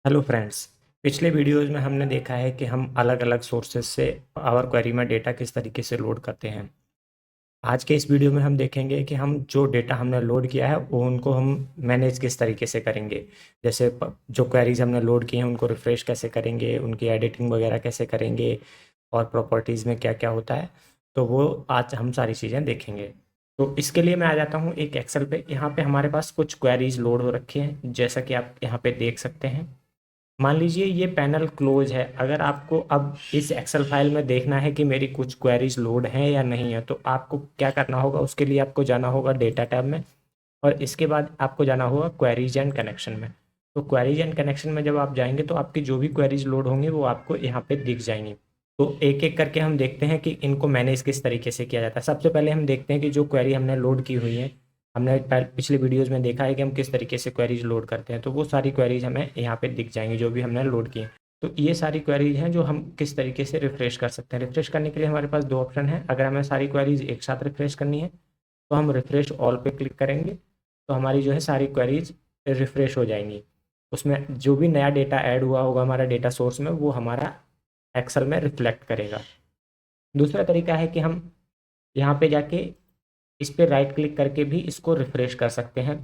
Hello friends. पिछले videos में हमने देखा है कि हम अलग अलग सोर्सेज से पावर क्वेरी में डेटा किस तरीके से लोड करते हैं। आज के इस वीडियो में हम देखेंगे कि हम जो डेटा हमने लोड किया है वो उनको हम मैनेज किस तरीके से करेंगे। जैसे जो क्वेरीज हमने लोड की हैं उनको रिफ़्रेश कैसे करेंगे, उनकी एडिटिंग वगैरह कैसे करेंगे और प्रॉपर्टीज़ में क्या क्या होता है। तो वो आज हम सारी चीज़ें देखेंगे। तो इसके लिए मैं आ जाता हूँ एक एक्सेल पे। यहाँ पे हमारे पास कुछ क्वेरीज लोड हो रखी हैं, जैसा कि आप यहाँ पे देख सकते हैं। मान लीजिए ये पैनल क्लोज है। अगर आपको अब इस एक्सेल फाइल में देखना है कि मेरी कुछ क्वेरीज लोड हैं या नहीं है, तो आपको क्या करना होगा, उसके लिए आपको जाना होगा डेटा टैब में और इसके बाद आपको जाना होगा क्वेरीज एंड कनेक्शन में। तो क्वेरीज एंड कनेक्शन में जब आप जाएंगे तो आपकी जो भी क्वेरीज लोड होंगी वो आपको यहाँ पे दिख जाएंगी। तो एक एक करके हम देखते हैं कि इनको मैनेज किस तरीके से किया जाता है। सबसे पहले हम देखते हैं कि जो क्वेरी हमने लोड की हुई है, हमने पिछले वीडियोस में देखा है कि हम किस तरीके से क्वेरीज लोड करते हैं। तो वो सारी क्वेरीज हमें यहाँ पे दिख जाएंगी जो भी हमने लोड की हैं। तो ये सारी क्वेरीज हैं जो हम किस तरीके से रिफ्रेश कर सकते हैं। रिफ्रेश करने के लिए हमारे पास दो ऑप्शन है। अगर हमें सारी क्वेरीज एक साथ रिफ्रेश करनी है तो हम रिफ्रेश ऑल पे क्लिक करेंगे, तो हमारी जो है सारी क्वेरीज रिफ्रेश हो जाएंगी। उसमें जो भी नया डेटा ऐड हुआ होगा हमारा डेटा सोर्स में वो हमारा एक्सेल में रिफ्लेक्ट करेगा। दूसरा तरीका है कि हम यहाँ पे जाके इस पे राइट क्लिक करके भी इसको रिफ्रेश कर सकते हैं।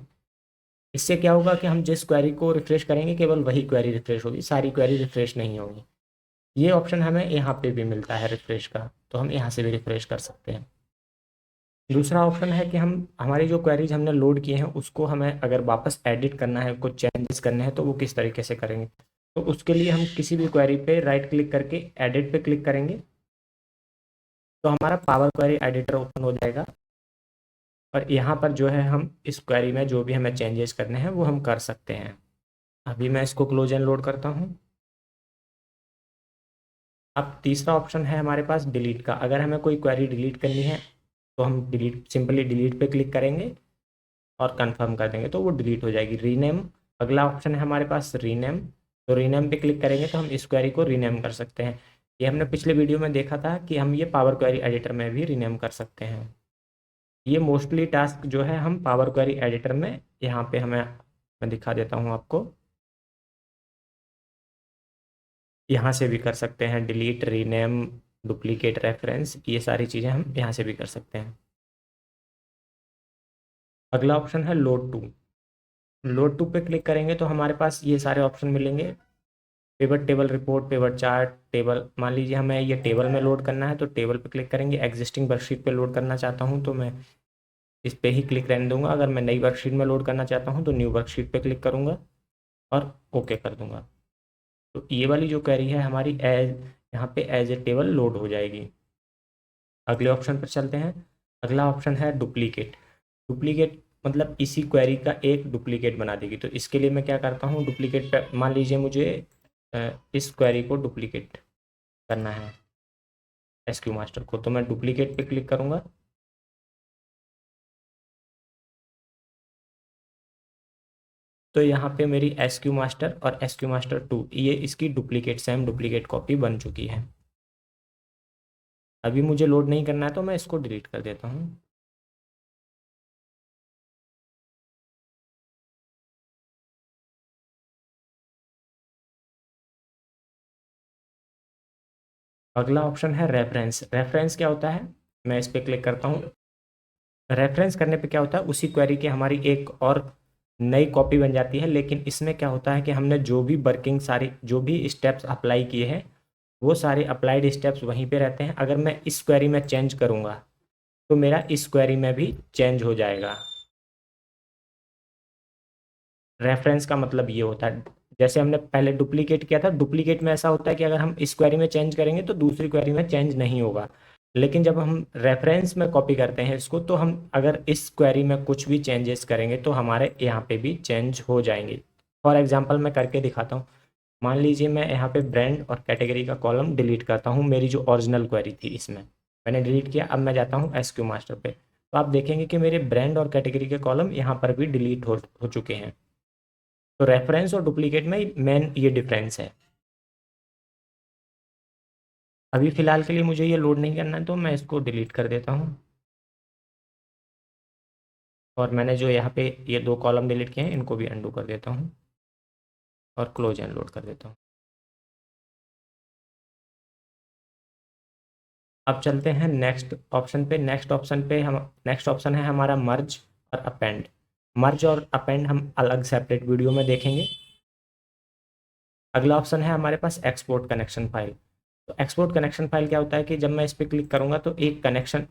इससे क्या होगा कि हम जिस क्वेरी को रिफ्रेश करेंगे केवल वही क्वेरी रिफ्रेश होगी, सारी क्वेरी रिफ्रेश नहीं होगी। ये ऑप्शन हमें यहाँ पे भी मिलता है रिफ्रेश का, तो हम यहाँ से भी रिफ्रेश कर सकते हैं। दूसरा ऑप्शन है कि हम हमारी जो क्वेरीज हमने लोड किए हैं उसको हमें अगर वापस एडिट करना है, कुछ चेंजेस करने हैं, तो वो किस तरीके से करेंगे। तो उसके लिए हम किसी भी क्वेरी पे राइट क्लिक करके एडिट पे क्लिक करेंगे, तो हमारा पावर क्वेरी एडिटर ओपन हो जाएगा और यहाँ पर जो है हम इस क्वेरी में जो भी हमें चेंजेस करने हैं वो हम कर सकते हैं। अभी मैं इसको क्लोज एंड लोड करता हूँ। अब तीसरा ऑप्शन है हमारे पास डिलीट का। अगर हमें कोई क्वेरी डिलीट करनी है तो हम डिलीट सिंपली डिलीट पे क्लिक करेंगे और कंफर्म कर देंगे तो वो डिलीट हो जाएगी। रीनेम अगला ऑप्शन है हमारे पास रीनेम। तो रीनेम पे क्लिक करेंगे तो हम इस क्वेरी को रीनेम कर सकते हैं। ये हमने पिछले वीडियो में देखा था कि हम ये पावर क्वेरी एडिटर में भी रीनेम कर सकते हैं। ये मोस्टली टास्क जो है हम पावर क्वेरी एडिटर में यहाँ पे हमें मैं दिखा देता हूँ आपको। यहाँ से भी कर सकते हैं डिलीट, रीनेम, डुप्लीकेट रेफरेंस, ये सारी चीज़ें हम यहाँ से भी कर सकते हैं। अगला ऑप्शन है लोड टू। लोड टू पे क्लिक करेंगे तो हमारे पास ये सारे ऑप्शन मिलेंगे। Pivot table, report, pivot chart, table. मान लीजिए हमें ये टेबल में लोड करना है तो टेबल पे क्लिक करेंगे। एग्जिस्टिंग वर्कशीट पे लोड करना चाहता हूँ तो मैं इस पे ही क्लिक रहने दूंगा। अगर मैं नई वर्कशीट में लोड करना चाहता हूँ तो न्यू वर्कशीट पे क्लिक करूँगा और ओके कर दूंगा। तो ये वाली जो क्वेरी है हमारी एज यहाँ पे एज ए टेबल लोड हो जाएगी। अगले ऑप्शन पर चलते हैं। अगला ऑप्शन है डुप्लीकेट। डुप्लीकेट मतलब इसी क्वेरी का एक डुप्लीकेट बना देगी। तो इसके लिए मैं क्या करता हूँ, डुप्लीकेट पे मान लीजिए मुझे इस क्वेरी को डुप्लीकेट करना है एसक्यू मास्टर को, तो मैं डुप्लीकेट पे क्लिक करूँगा। तो यहाँ पे मेरी एसक्यू मास्टर और एसक्यू मास्टर 2 ये इसकी डुप्लीकेट सेम डुप्लीकेट कॉपी बन चुकी है। अभी मुझे लोड नहीं करना है तो मैं इसको डिलीट कर देता हूँ। अगला ऑप्शन है रेफरेंस। रेफरेंस क्या होता है, मैं इस पर क्लिक करता हूँ। रेफरेंस करने पे क्या होता है, उसी क्वेरी की हमारी एक और नई कॉपी बन जाती है। लेकिन इसमें क्या होता है कि हमने जो भी वर्किंग सारी जो भी स्टेप्स अप्लाई किए हैं वो सारे अप्लाइड स्टेप्स वहीं पे रहते हैं। अगर मैं इस क्वेरी में चेंज करूँगा तो मेरा इस क्वेरी में भी चेंज हो जाएगा। रेफरेंस का मतलब ये होता है, जैसे हमने पहले डुप्लीकेट किया था, डुप्लीकेट में ऐसा होता है कि अगर हम इस क्वेरी में चेंज करेंगे तो दूसरी क्वेरी में चेंज नहीं होगा। लेकिन जब हम रेफरेंस में कॉपी करते हैं इसको, तो हम अगर इस क्वेरी में कुछ भी चेंजेस करेंगे तो हमारे यहाँ पे भी चेंज हो जाएंगे। फॉर एग्जांपल मैं करके दिखाता हूँ। मान लीजिए मैं यहाँ पे ब्रांड और कैटेगरी का कॉलम डिलीट करता हूँ, मेरी जो ओरिजिनल क्वेरी थी इसमें मैंने डिलीट किया। अब मैं जाता हूँ एसक्यू मास्टर पे, तो आप देखेंगे कि मेरे ब्रांड और कैटेगरी के कॉलम यहाँ पर भी डिलीट हो चुके हैं। तो रेफरेंस और डुप्लीकेट में मेन ये डिफरेंस है। अभी फ़िलहाल के लिए मुझे ये लोड नहीं करना है तो मैं इसको डिलीट कर देता हूँ। और मैंने जो यहाँ पे ये दो कॉलम डिलीट किए हैं इनको भी अंडू कर देता हूँ। और क्लोज एंड लोड कर देता हूँ। अब चलते हैं नेक्स्ट ऑप्शन पे। नेक्स्ट ऑप्शन है हमारा मर्ज और अपेंड। मर्ज और अपेंड हम अलग सेपरेट वीडियो में देखेंगे। अगला ऑप्शन है हमारे पास एक्सपोर्ट कनेक्शन फाइल। तो एक्सपोर्ट कनेक्शन फाइल क्या होता है कि जब मैं इस पर क्लिक करूंगा तो एक कनेक्शन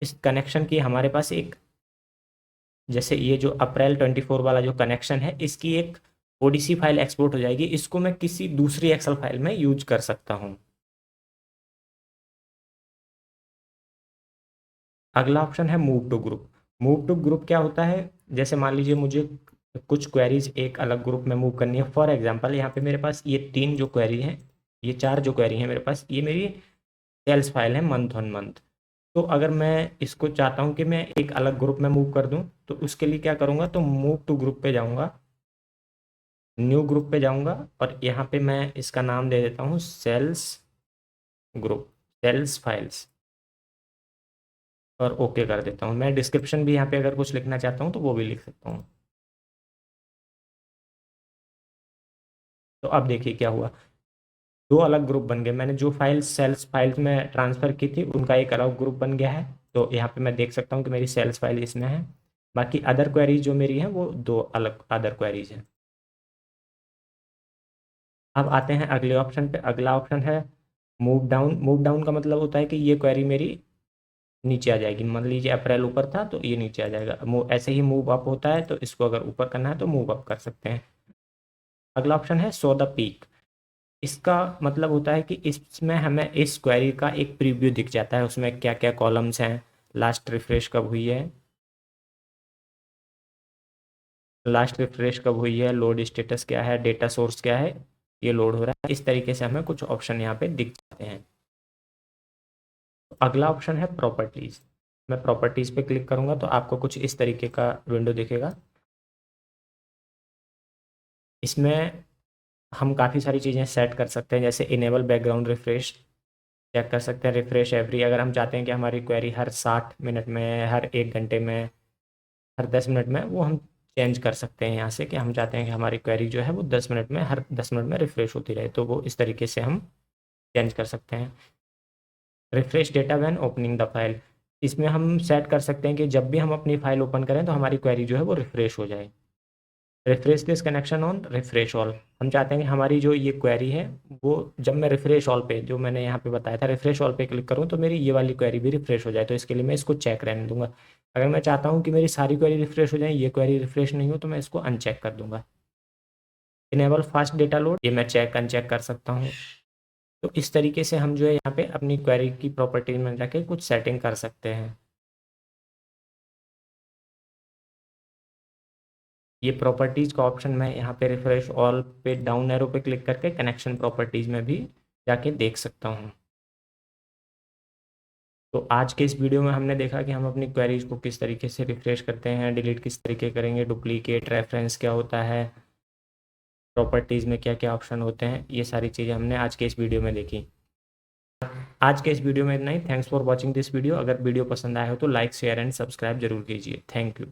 इस कनेक्शन की हमारे पास एक, जैसे ये जो अप्रैल 24 वाला जो कनेक्शन है, इसकी एक ओडीसी फाइल एक्सपोर्ट हो जाएगी। इसको मैं किसी दूसरी एक्सेल फाइल में यूज कर सकता हूँ। अगला ऑप्शन है move to group. Move to group क्या होता है, जैसे मान लीजिए मुझे कुछ क्वेरीज एक अलग ग्रुप में मूव करनी है। फॉर एग्जांपल यहाँ पे मेरे पास ये 3 जो क्वेरी हैं, ये 4 जो क्वेरी हैं मेरे पास, ये मेरी सेल्स फाइल है मंथ ऑन मंथ। तो अगर मैं इसको चाहता हूँ कि मैं एक अलग ग्रुप में मूव कर दूँ, तो उसके लिए क्या करूँगा, तो मूव टू ग्रुप पे जाऊँगा, न्यू ग्रुप पे जाऊँगा और यहाँ पे मैं इसका नाम दे देता हूँ सेल्स ग्रुप, सेल्स फाइल्स, और ओके कर देता हूँ। मैं डिस्क्रिप्शन भी यहाँ पे अगर कुछ लिखना चाहता हूँ तो वो भी लिख सकता हूँ। तो अब देखिए क्या हुआ, 2 अलग ग्रुप बन गए। मैंने जो फाइल सेल्स फाइल्स में ट्रांसफ़र की थी उनका एक अलग ग्रुप बन गया है। तो यहाँ पे मैं देख सकता हूँ कि मेरी सेल्स फाइल इसमें है, बाकी अदर क्वेरीज जो मेरी हैं वो 2 अलग अदर क्वेरीज हैं। अब आते हैं अगले ऑप्शन पे। अगला ऑप्शन है मूव डाउन। मूव डाउन का मतलब होता है कि ये क्वेरी मेरी नीचे आ जाएगी। मान लीजिए अप्रैल ऊपर था तो ये नीचे आ जाएगा। ऐसे ही मूव अप होता है, तो इसको अगर ऊपर करना है तो मूव अप कर सकते हैं। अगला ऑप्शन है शो द पीक। इसका मतलब होता है कि इसमें हमें इस क्वेरी का एक प्रीव्यू दिख जाता है, उसमें क्या क्या कॉलम्स हैं, लास्ट रिफ्रेश कब हुई है, लोड स्टेटस क्या है, डेटा सोर्स क्या है, ये लोड हो रहा है। इस तरीके से हमें कुछ ऑप्शन यहाँ पे दिख जाते हैं। अगला ऑप्शन है प्रॉपर्टीज़। मैं प्रॉपर्टीज़ पे क्लिक करूँगा तो आपको कुछ इस तरीके का विंडो दिखेगा। इसमें हम काफ़ी सारी चीज़ें सेट कर सकते हैं, जैसे इनेबल बैकग्राउंड रिफ्रेश चेक कर सकते हैं, रिफ्रेश एवरी। अगर हम चाहते हैं कि हमारी क्वेरी हर 60 मिनट में, हर 1 घंटे में, हर 10 मिनट में, वो हम चेंज कर सकते हैं यहाँ से कि हम चाहते हैं कि हमारी क्वेरी जो है वो 10 मिनट में, हर 10 मिनट में रिफ्रेश होती रहे, तो वो इस तरीके से हम चेंज कर सकते हैं। Refresh data when opening the file, इसमें हम सेट कर सकते हैं कि जब भी हम अपनी फाइल ओपन करें तो हमारी क्वेरी जो है वो रिफ्रेश हो जाए। Refresh this connection on refresh all, हम चाहते हैं कि हमारी जो ये क्वेरी है वो जब मैं रिफ्रेश ऑल पे, जो मैंने यहाँ पे बताया था, रिफ्रेश ऑल पे क्लिक करूँ तो मेरी ये वाली क्वेरी भी रिफ्रेश हो जाए। तो इसके लिए मैं इसको चेक रहने दूंगा। अगर मैं चाहता हूँ कि मेरी सारी क्वेरी रिफ्रेश हो जाए, ये क्वेरी रिफ्रेश नहीं हो, तो मैं इसको अनचेक कर दूंगा। इनेबल फास्ट डेटा लोड, ये मैं चेक अनचेक कर सकता हूँ। तो इस तरीके से हम जो है यहाँ पे अपनी क्वेरी की प्रॉपर्टीज में जाके कुछ सेटिंग कर सकते हैं। ये प्रॉपर्टीज़ का ऑप्शन मैं यहाँ पे रिफ्रेश ऑल पे डाउन एरो पे क्लिक करके कनेक्शन प्रॉपर्टीज़ में भी जाके देख सकता हूँ। तो आज के इस वीडियो में हमने देखा कि हम अपनी क्वेरीज को किस तरीके से रिफ्रेश करते हैं, डिलीट किस तरीके करेंगे, डुप्लीकेट, रेफरेंस क्या होता है, प्रॉपर्टीज़ में क्या क्या ऑप्शन होते हैं, ये सारी चीज़ें हमने आज के इस वीडियो में देखी। आज के इस वीडियो में इतना ही। Thanks for watching this video. अगर वीडियो पसंद आया हो तो लाइक, शेयर एंड सब्सक्राइब जरूर कीजिए। Thank you.